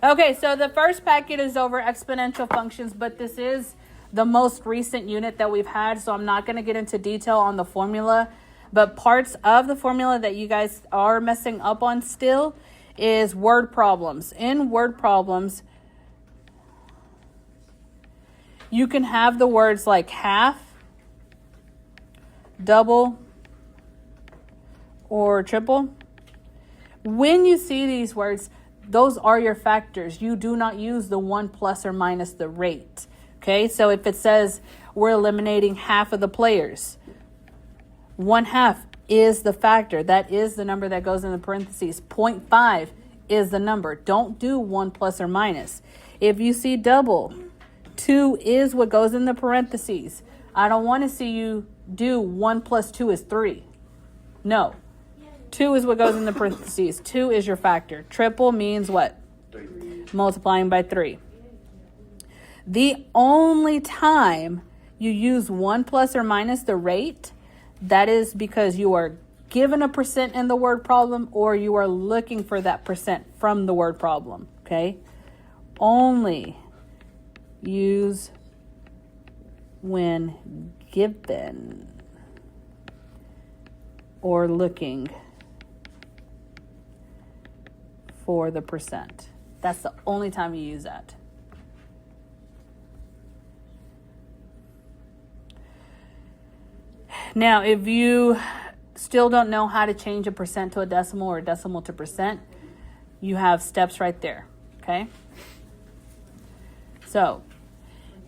Okay, so the first packet is over exponential functions, but this is the most recent unit that we've had, so I'm not going to get into detail on the formula. But parts of the formula that you guys are messing up on still is word problems. In word problems, you can have the words like half, double, or triple. When you see these words, those are your factors. You do not use the 1 plus or minus the rate. Okay, so if it says we're eliminating half of the players, 1/2 is the factor. That is the number that goes in the parentheses. 0.5 is the number. Don't do 1 plus or minus. If you see double, 2 is what goes in the parentheses. I don't want to see you do 1 plus 2 is 3. No. 2 is what goes in the parentheses. 2 is your factor. Triple means what? 3. Multiplying by 3. The only time you use 1 plus or minus the rate, that is because you are given a percent in the word problem or you are looking for that percent from the word problem. Okay? Only use when given or looking for the percent. That's the only time you use that. Now, if you still don't know how to change a percent to a decimal or a decimal to percent, you have steps right there. Okay? So,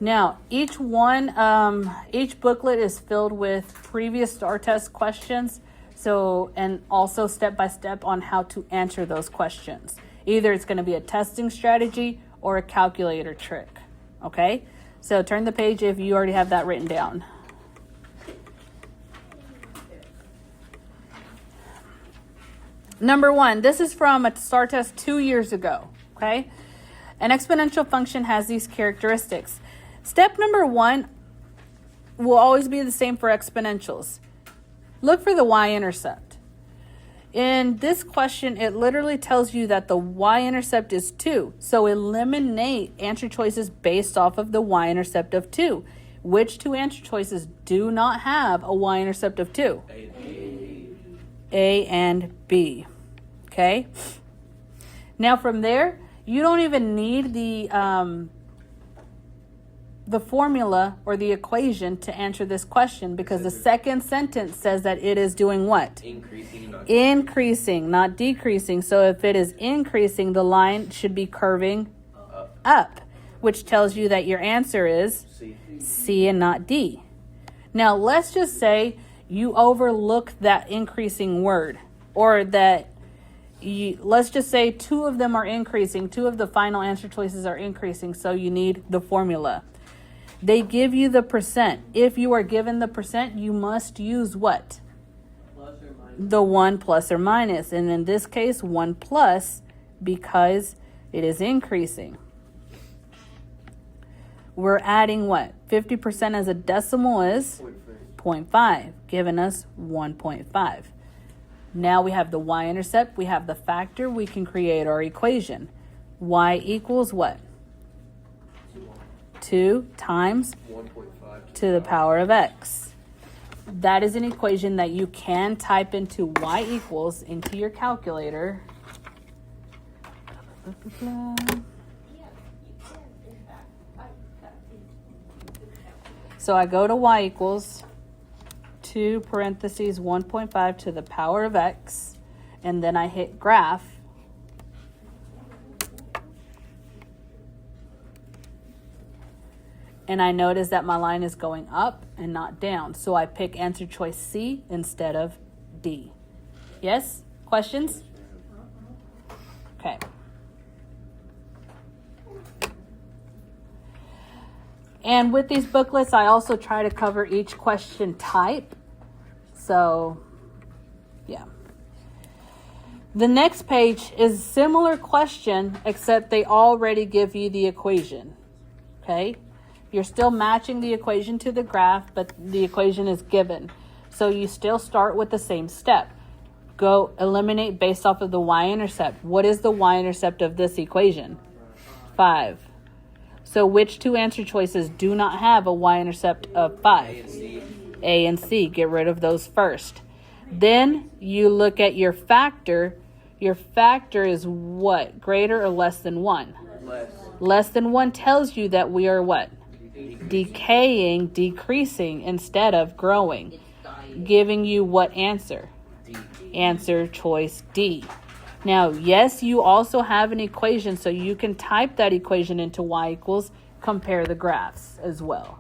now each booklet is filled with previous STAR test questions. So, and also step by step on how to answer those questions. Either it's going to be a testing strategy or a calculator trick. Okay? So turn the page if you already have that written down. Number 1, this is from a STAR test 2 years ago. Okay? An exponential function has these characteristics. Step number 1 will always be the same for exponentials. Look for the y-intercept. In this question, it literally tells you that the y-intercept is 2. So eliminate answer choices based off of the y-intercept of 2. Which 2 answer choices do not have a y-intercept of 2? A and B. Okay? Now from there, you don't even need the formula or the equation to answer this question because the second sentence says that it is doing what? Increasing, not decreasing. So if it is increasing, the line should be curving up, which tells you that your answer is C and not D. Now let's just say you overlook that increasing word, or that let's just say 2 of them are increasing. 2 of the final answer choices are increasing, so you need the formula. They give you the percent. If you are given the percent, you must use what? Plus or minus. The 1 plus or minus. And in this case, 1 plus because it is increasing. We're adding what? 50% as a decimal is 0.5, giving us 1.5. Now we have the y-intercept. We have the factor. We can create our equation. Y equals what? 2 times 1.5 to the power of x. That is an equation that you can type into y equals into your calculator. So I go to y equals 2 parentheses 1.5 to the power of x, and then I hit graph. And I notice that my line is going up and not down. So I pick answer choice C instead of D. Yes? Questions? Okay. And with these booklets, I also try to cover each question type. So, yeah. The next page is a similar question, except they already give you the equation. Okay? You're still matching the equation to the graph, but the equation is given. So you still start with the same step. Go eliminate based off of the y-intercept. What is the y-intercept of this equation? 5. So which two answer choices do not have a y-intercept of 5? C. A and C. Get rid of those first. Then you look at your factor. Your factor is what? Greater or less than 1? Less. Less than 1 tells you that we are what? Decaying, decreasing instead of growing. Giving you what answer? D. Answer choice D. Now, yes, you also have an equation, so you can type that equation into y equals, compare the graphs as well.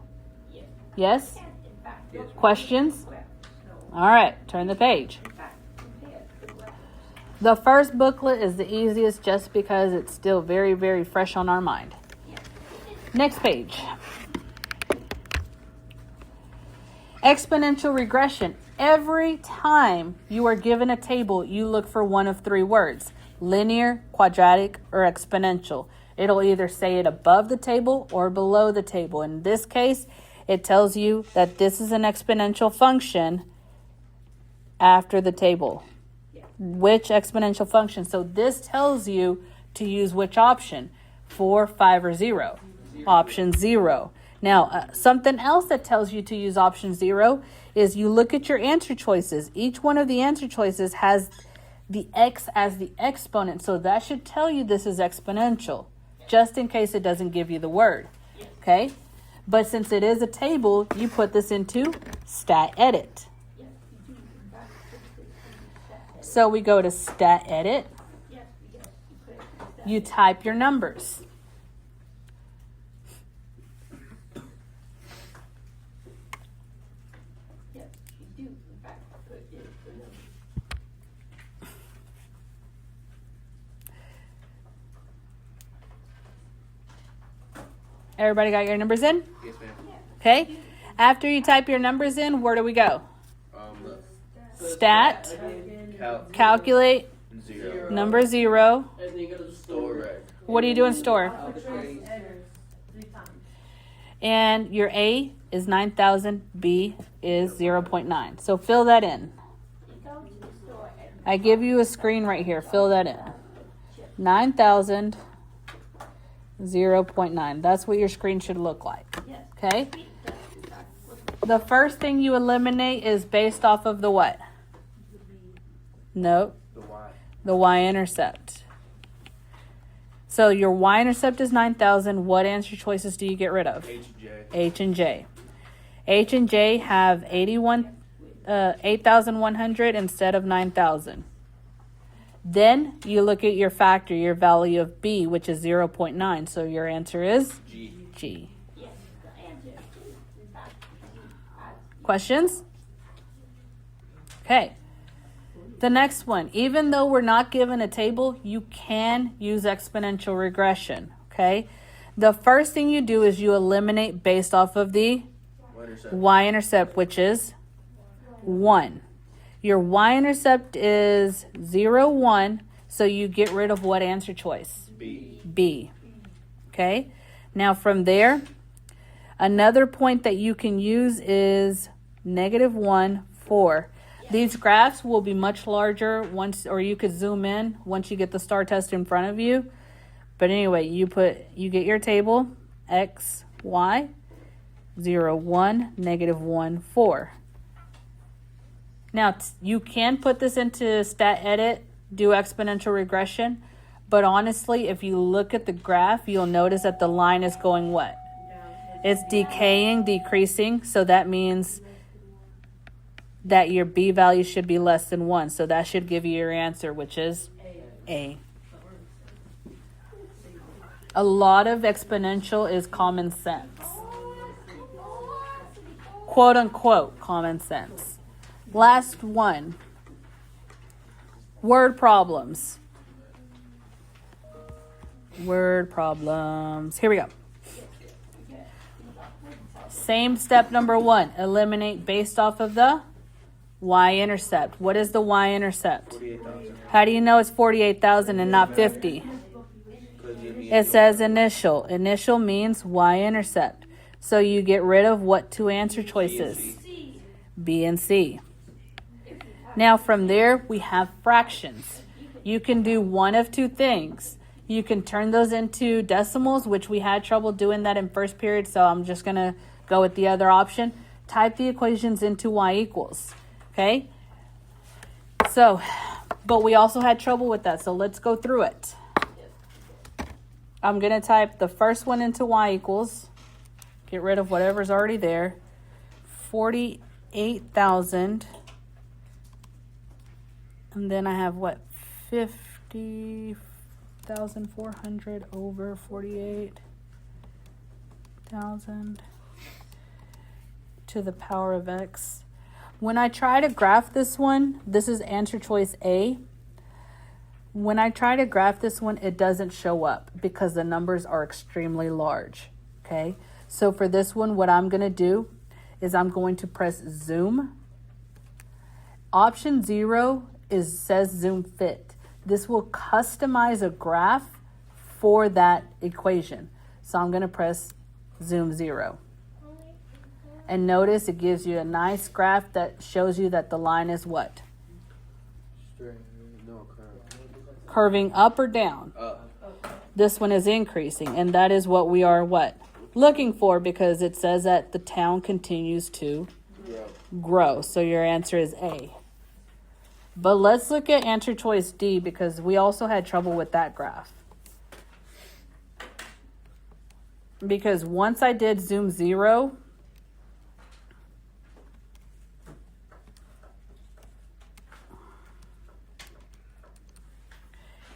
Yes? Yes. Questions? All right, turn the page. The first booklet is the easiest just because it's still very, very fresh on our mind. Next page. Exponential regression. Every time you are given a table, you look for one of 3 words: linear, quadratic, or exponential. It'll either say it above the table or below the table. In this case, it tells you that this is an exponential function after the table. Which exponential function? So this tells you to use which option? 4, 5, or 0? Option 0. Now, something else that tells you to use option 0 is you look at your answer choices. Each one of the answer choices has the x as the exponent. So that should tell you this is exponential, just in case it doesn't give you the word. Okay? But since it is a table, you put this into stat edit. So we go to stat edit. You type your numbers. Everybody got your numbers in? Yes, ma'am. Okay. After you type your numbers in, where do we go? Stat, calculate, 0. number 0. And then you go to the store. What do you do in store? Arbitrary. And your A is 9,000, B is 0.9. So fill that in. I give you a screen right here. Fill that in. 9,000, 0.9. That's what your screen should look like. Okay? The first thing you eliminate is based off of the what? No, The Y. the y-intercept. So your y-intercept is 9,000. What answer choices do you get rid of? H, J. H and J. H and J have 8,100 instead of 9,000. Then you look at your factor, your value of B, which is 0.9. So your answer is G. G. Questions? Okay. The next one, even though we're not given a table, you can use exponential regression. Okay. The first thing you do is you eliminate based off of the y-intercept, which is 1. Your y-intercept is 0, 1, so you get rid of what answer choice? B. B. Okay? Now from there, another point that you can use is -1, 4. These graphs will be much larger once, or you could zoom in once you get the star test in front of you. But anyway, you get your table, X, Y, 0, 1, -1, 4. Now, you can put this into stat edit, do exponential regression, but honestly, if you look at the graph, you'll notice that the line is going what? It's decaying, decreasing, so that means that your B value should be less than 1. So that should give you your answer, which is A. A lot of exponential is common sense. Quote unquote common sense. Last one. Word problems. Word problems. Here we go. Same step number 1. Eliminate based off of the y-intercept. What is the y-intercept? 48,000. How do you know it's 48,000 and not 50? It says initial. Initial means y-intercept. So you get rid of what two answer choices? B and C. Now from there, we have fractions. You can do one of two things. You can turn those into decimals, which we had trouble doing that in first period, so I'm just going to go with the other option. Type the equations into y equals, okay? So, but we also had trouble with that, so let's go through it. I'm going to type the first one into y equals, get rid of whatever's already there, 48,000, and then I have what, 50,400 over 48,000 to the power of x. When I try to graph this one, this is answer choice A. When I try to graph this one, it doesn't show up because the numbers are extremely large, okay? So for this one, what I'm going to do is I'm going to press zoom. Option 0 says zoom fit. This will customize a graph for that equation. So I'm going to press zoom 0. And notice it gives you a nice graph that shows you that the line is what? Curving up or down? Up. This one is increasing, and that is what we are what? Looking for, because it says that the town continues to grow. So your answer is A. But let's look at answer choice D, because we also had trouble with that graph. Because once I did zoom 0,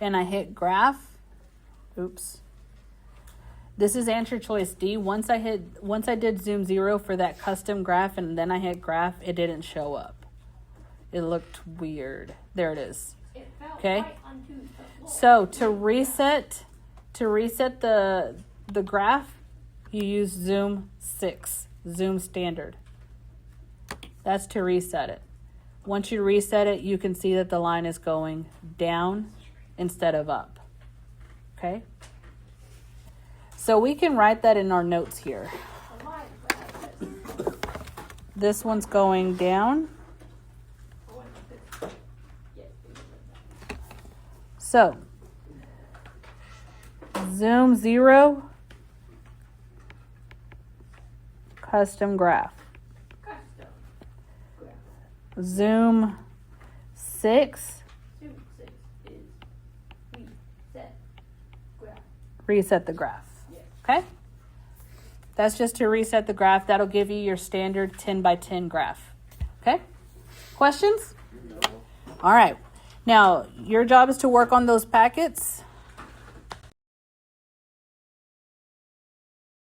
and I hit graph, oops. This is answer choice D. Once I did zoom 0 for that custom graph and then I hit graph, it didn't show up. It looked weird. There it is. Okay. So to reset the graph, you use zoom 6, zoom standard. That's to reset it. Once you reset it, you can see that the line is going down instead of up. Okay? So we can write that in our notes here. This one's going down. So, zoom 0, custom graph. Zoom 6, reset the graph. Okay? That's just to reset the graph. That'll give you your standard 10 by 10 graph. Okay? Questions? No. All right. Now, your job is to work on those packets.